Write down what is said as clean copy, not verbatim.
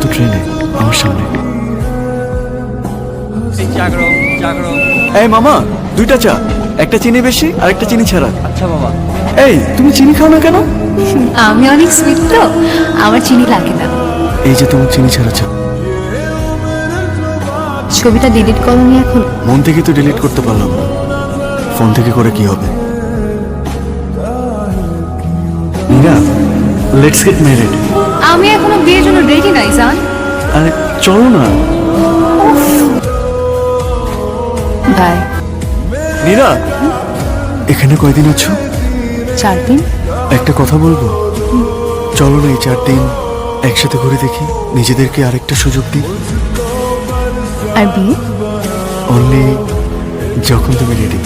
তো ট্রেনে আমার সামনে। জাগরো জাগরো। এই মামা, 2টা চা, একটা চিনি বেশি আর একটা চিনি ছাড়া। আচ্ছা বাবা। এই তুমি চিনি খাও না কেন? আমি অনেক সুইট তো, আমার চিনি লাগে না। এই যে তোমার চিনি ছাড়া চা। ছবিটা ডিলিট করনি এখন? মন থেকে তো ডিলিট করতে পারলাম না, ফোন থেকে করে কি হবে? Meera, let's get married. আমি এখনো বিয়ের জন্য রেডি নাই জান। আরে চলো না। বাই। মীরা, এখানে কয়দিন আছো? 4 দিন। একটা কথা বলবো? চলো না এই 4 দিন একসাথে ঘুরে দেখি, নিজেদেরকে আরেকটা সুযোগ দিই। আর বিয়ে? অনলি যখন তুমি রেডি।